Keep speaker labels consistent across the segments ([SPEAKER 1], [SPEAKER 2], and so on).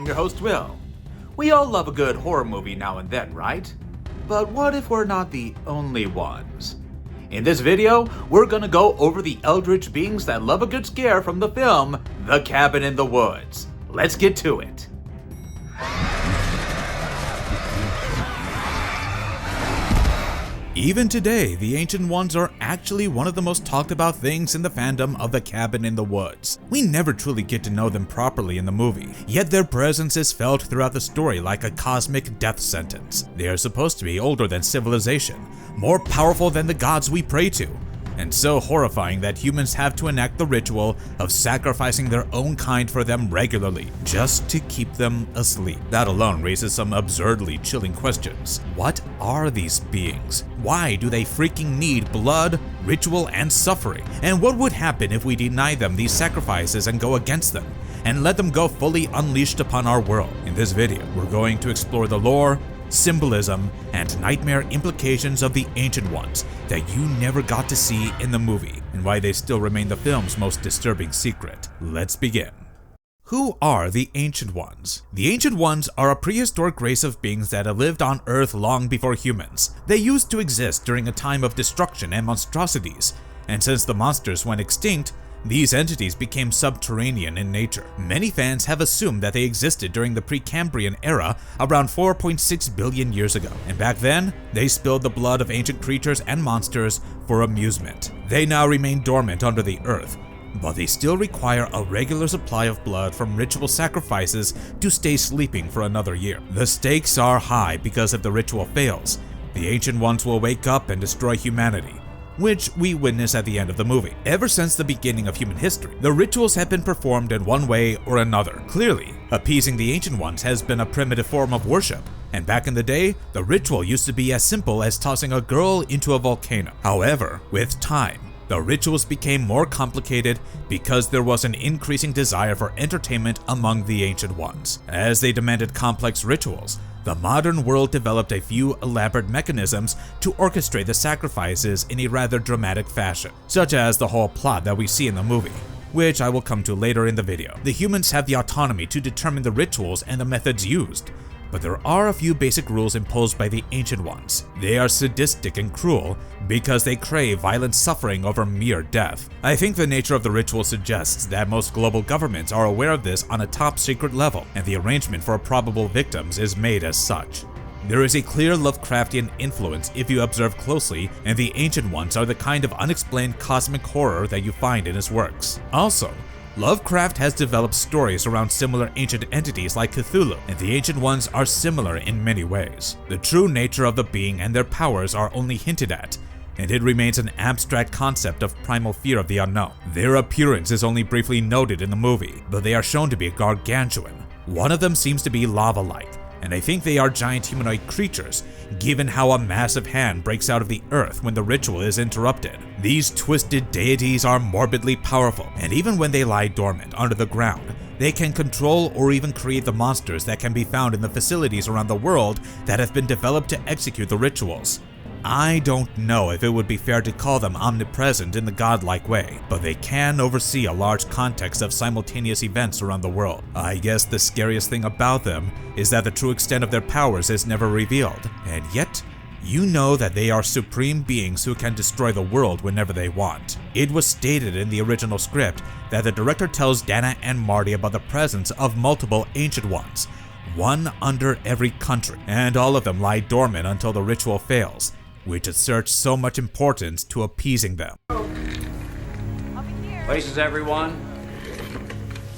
[SPEAKER 1] I'm your host, Will. We all love a good horror movie now and then, right? But what if we're not the only ones? In this video, we're gonna go over the eldritch beings that love a good scare from the film The Cabin in the Woods. Let's get to it.
[SPEAKER 2] Even today, the Ancient Ones are actually one of the most talked about things in the fandom of The Cabin in the Woods. We never truly get to know them properly in the movie, yet their presence is felt throughout the story like a cosmic death sentence. They are supposed to be older than civilization, more powerful than the gods we pray to, and so horrifying that humans have to enact the ritual of sacrificing their own kind for them regularly, just to keep them asleep. That alone raises some absurdly chilling questions. What are these beings? Why do they freaking need blood, ritual, and suffering? And what would happen if we deny them these sacrifices and go against them, and let them go fully unleashed upon our world? In this video, we're going to explore the lore, symbolism, and nightmare implications of the Ancient Ones that you never got to see in the movie, and why they still remain the film's most disturbing secret. Let's begin. Who are the Ancient Ones? The Ancient Ones are a prehistoric race of beings that have lived on Earth long before humans. They used to exist during a time of destruction and monstrosities, and since the monsters went extinct, these entities became subterranean in nature. Many fans have assumed that they existed during the Precambrian era around 4.6 billion years ago, and back then, they spilled the blood of ancient creatures and monsters for amusement. They now remain dormant under the earth, but they still require a regular supply of blood from ritual sacrifices to stay sleeping for another year. The stakes are high because if the ritual fails, the Ancient Ones will wake up and destroy humanity, which we witness at the end of the movie. Ever since the beginning of human history, the rituals have been performed in one way or another. Clearly, appeasing the Ancient Ones has been a primitive form of worship, and back in the day, the ritual used to be as simple as tossing a girl into a volcano. However, with time, the rituals became more complicated because there was an increasing desire for entertainment among the Ancient Ones. As they demanded complex rituals, the modern world developed a few elaborate mechanisms to orchestrate the sacrifices in a rather dramatic fashion, such as the whole plot that we see in the movie, which I will come to later in the video. The humans have the autonomy to determine the rituals and the methods used, but there are a few basic rules imposed by the Ancient Ones. They are sadistic and cruel because they crave violent suffering over mere death. I think the nature of the ritual suggests that most global governments are aware of this on a top secret level, and the arrangement for probable victims is made as such. There is a clear Lovecraftian influence if you observe closely, and the Ancient Ones are the kind of unexplained cosmic horror that you find in his works. Also, Lovecraft has developed stories around similar ancient entities like Cthulhu, and the Ancient Ones are similar in many ways. The true nature of the being and their powers are only hinted at, and it remains an abstract concept of primal fear of the unknown. Their appearance is only briefly noted in the movie, but they are shown to be gargantuan. One of them seems to be lava-like, and I think they are giant humanoid creatures, given how a massive hand breaks out of the earth when the ritual is interrupted. These twisted deities are morbidly powerful, and even when they lie dormant under the ground, they can control or even create the monsters that can be found in the facilities around the world that have been developed to execute the rituals. I don't know if it would be fair to call them omnipresent in the godlike way, but they can oversee a large context of simultaneous events around the world. I guess the scariest thing about them is that the true extent of their powers is never revealed, and yet, you know that they are supreme beings who can destroy the world whenever they want. It was stated in the original script that the director tells Dana and Marty about the presence of multiple Ancient Ones, one under every country, and all of them lie dormant until the ritual fails, which asserts so much importance to appeasing them.
[SPEAKER 1] Places, everyone.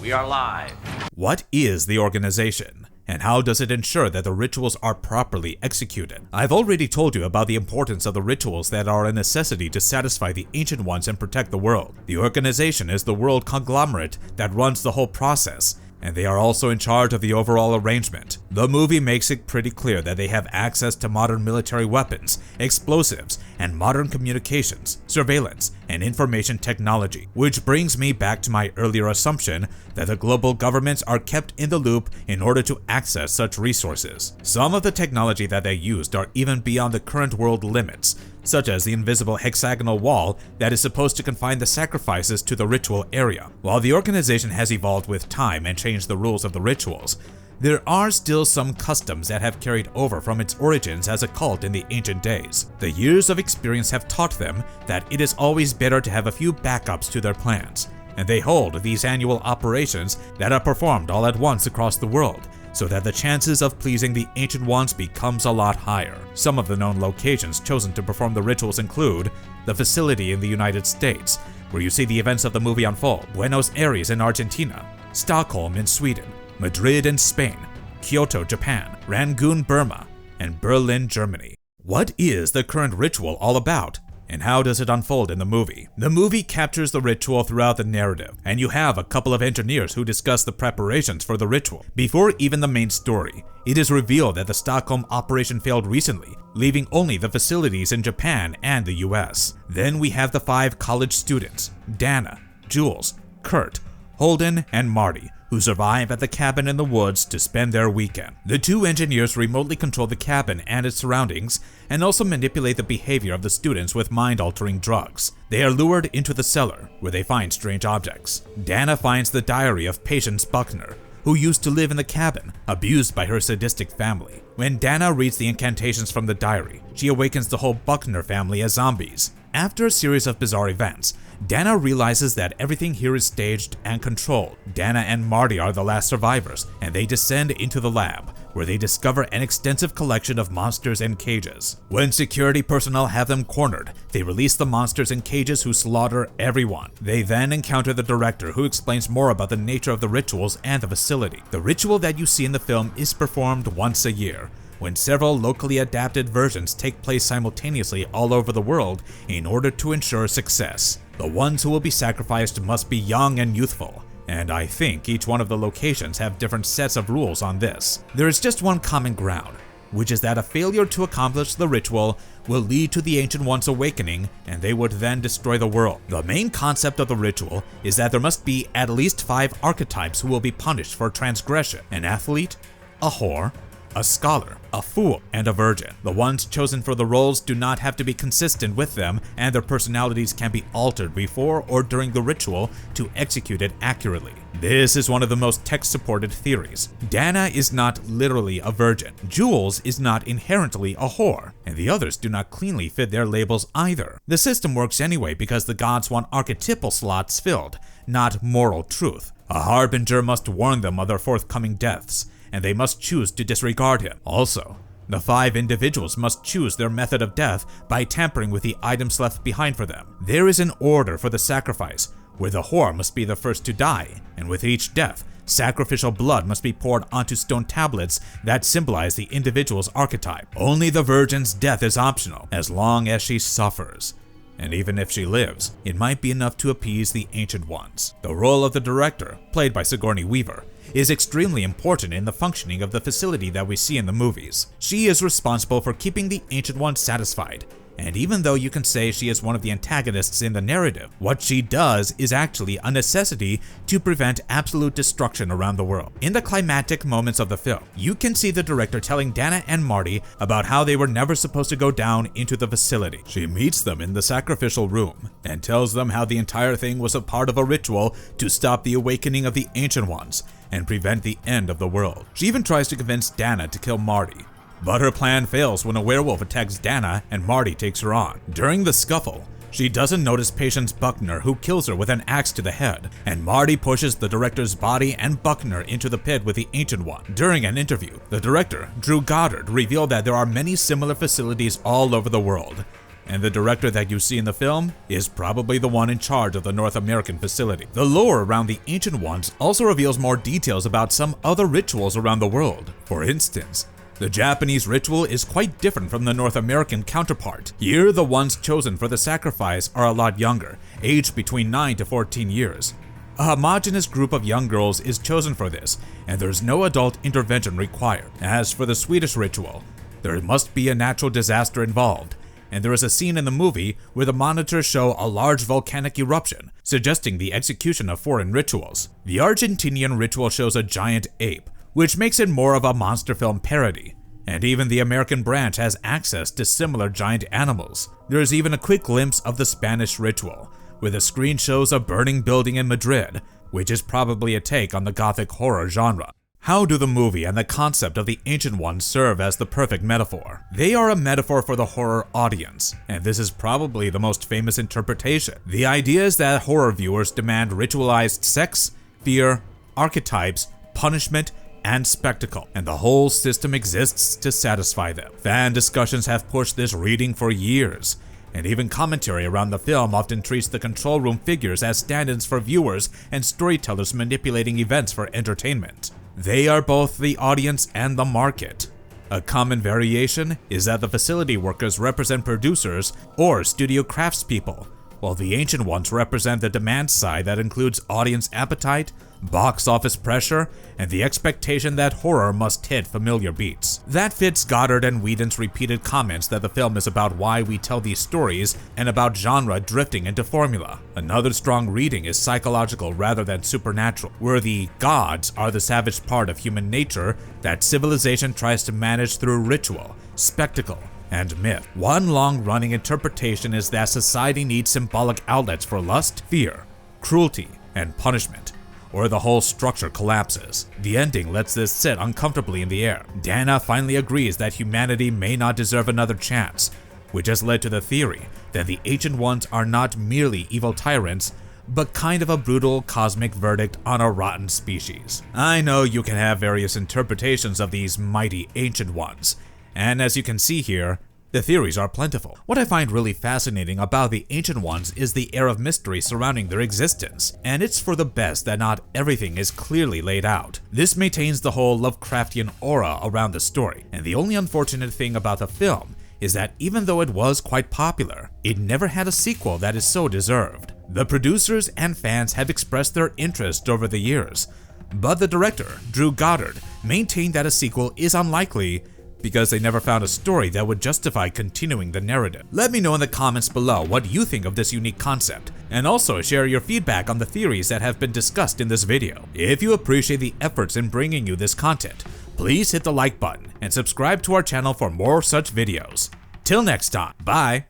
[SPEAKER 1] We are live.
[SPEAKER 2] What is the organization, and how does it ensure that the rituals are properly executed? I've already told you about the importance of the rituals that are a necessity to satisfy the Ancient Ones and protect the world. The organization is the world conglomerate that runs the whole process, and they are also in charge of the overall arrangement. The movie makes it pretty clear that they have access to modern military weapons, explosives, and modern communications, surveillance, and information technology, which brings me back to my earlier assumption that the global governments are kept in the loop in order to access such resources. Some of the technology that they used are even beyond the current world limits, such as the invisible hexagonal wall that is supposed to confine the sacrifices to the ritual area. While the organization has evolved with time and changed the rules of the rituals, there are still some customs that have carried over from its origins as a cult in the ancient days. The years of experience have taught them that it is always better to have a few backups to their plans, and they hold these annual operations that are performed all at once across the world, so that the chances of pleasing the Ancient Ones becomes a lot higher. Some of the known locations chosen to perform the rituals include the facility in the United States, where you see the events of the movie unfold, Buenos Aires in Argentina, Stockholm in Sweden, Madrid in Spain, Kyoto, Japan, Rangoon, Burma, and Berlin, Germany. What is the current ritual all about, and how does it unfold in the movie? The movie captures the ritual throughout the narrative, and you have a couple of engineers who discuss the preparations for the ritual. Before even the main story, it is revealed that the Stockholm operation failed recently, leaving only the facilities in Japan and the US. Then we have the 5 college students, Dana, Jules, Kurt, Holden, and Marty, who survive at the cabin in the woods to spend their weekend. The 2 engineers remotely control the cabin and its surroundings, and also manipulate the behavior of the students with mind-altering drugs. They are lured into the cellar, where they find strange objects. Dana finds the diary of Patience Buckner, who used to live in the cabin, abused by her sadistic family. When Dana reads the incantations from the diary, she awakens the whole Buckner family as zombies. After a series of bizarre events, Dana realizes that everything here is staged and controlled. Dana and Marty are the last survivors, and they descend into the lab, where they discover an extensive collection of monsters in cages. When security personnel have them cornered, they release the monsters in cages who slaughter everyone. They then encounter the director, who explains more about the nature of the rituals and the facility. The ritual that you see in the film is performed once a year, when several locally adapted versions take place simultaneously all over the world in order to ensure success. The ones who will be sacrificed must be young and youthful, and I think each one of the locations have different sets of rules on this. There is just one common ground, which is that a failure to accomplish the ritual will lead to the Ancient Ones awakening, and they would then destroy the world. The main concept of the ritual is that there must be at least 5 archetypes who will be punished for transgression: an athlete, a whore, a scholar, a fool, and a virgin. The ones chosen for the roles do not have to be consistent with them, and their personalities can be altered before or during the ritual to execute it accurately. This is one of the most text-supported theories. Dana is not literally a virgin, Jules is not inherently a whore, and the others do not cleanly fit their labels either. The system works anyway because the gods want archetypal slots filled, not moral truth. A harbinger must warn them of their forthcoming deaths, and they must choose to disregard him. Also, the 5 individuals must choose their method of death by tampering with the items left behind for them. There is an order for the sacrifice, where the whore must be the first to die, and with each death, sacrificial blood must be poured onto stone tablets that symbolize the individual's archetype. Only the virgin's death is optional, as long as she suffers. And even if she lives, it might be enough to appease the Ancient Ones. The role of the director, played by Sigourney Weaver, is extremely important in the functioning of the facility that we see in the movies. She is responsible for keeping the Ancient Ones satisfied, and even though you can say she is one of the antagonists in the narrative, what she does is actually a necessity to prevent absolute destruction around the world. In the climactic moments of the film, you can see the director telling Dana and Marty about how they were never supposed to go down into the facility. She meets them in the sacrificial room and tells them how the entire thing was a part of a ritual to stop the awakening of the Ancient Ones and prevent the end of the world. She even tries to convince Dana to kill Marty, but her plan fails when a werewolf attacks Dana and Marty takes her on. During the scuffle, she doesn't notice Patience Buckner, who kills her with an axe to the head, and Marty pushes the director's body and Buckner into the pit with the Ancient One. During an interview, the director, Drew Goddard, revealed that there are many similar facilities all over the world, and the director that you see in the film is probably the one in charge of the North American facility. The lore around the Ancient Ones also reveals more details about some other rituals around the world. For instance, the Japanese ritual is quite different from the North American counterpart. Here, the ones chosen for the sacrifice are a lot younger, aged between 9 to 14 years. A homogeneous group of young girls is chosen for this, and there's no adult intervention required. As for the Swedish ritual, there must be a natural disaster involved, and there is a scene in the movie where the monitors show a large volcanic eruption, suggesting the execution of foreign rituals. The Argentinian ritual shows a giant ape, which makes it more of a monster film parody, and even the American branch has access to similar giant animals. There is even a quick glimpse of the Spanish ritual, where the screen shows a burning building in Madrid, which is probably a take on the gothic horror genre. How do the movie and the concept of the Ancient Ones serve as the perfect metaphor? They are a metaphor for the horror audience, and this is probably the most famous interpretation. The idea is that horror viewers demand ritualized sex, fear, archetypes, punishment, and spectacle, and the whole system exists to satisfy them. Fan discussions have pushed this reading for years, and even commentary around the film often treats the control room figures as stand-ins for viewers and storytellers manipulating events for entertainment. They are both the audience and the market. A common variation is that the facility workers represent producers or studio craftspeople, while the Ancient Ones represent the demand side that includes audience appetite, box office pressure, and the expectation that horror must hit familiar beats. That fits Goddard and Whedon's repeated comments that the film is about why we tell these stories and about genre drifting into formula. Another strong reading is psychological rather than supernatural, where the gods are the savage part of human nature that civilization tries to manage through ritual, spectacle, and myth. One long-running interpretation is that society needs symbolic outlets for lust, fear, cruelty, and punishment, or the whole structure collapses. The ending lets this sit uncomfortably in the air. Dana finally agrees that humanity may not deserve another chance, which has led to the theory that the Ancient Ones are not merely evil tyrants, but kind of a brutal cosmic verdict on a rotten species. I know you can have various interpretations of these mighty Ancient Ones, and as you can see here, the theories are plentiful. What I find really fascinating about the Ancient Ones is the air of mystery surrounding their existence, and it's for the best that not everything is clearly laid out. This maintains the whole Lovecraftian aura around the story, and the only unfortunate thing about the film is that even though it was quite popular, it never had a sequel that is so deserved. The producers and fans have expressed their interest over the years, but the director, Drew Goddard, maintained that a sequel is unlikely because they never found a story that would justify continuing the narrative. Let me know in the comments below what you think of this unique concept, and also share your feedback on the theories that have been discussed in this video. If you appreciate the efforts in bringing you this content, please hit the like button and subscribe to our channel for more such videos. Till next time, bye!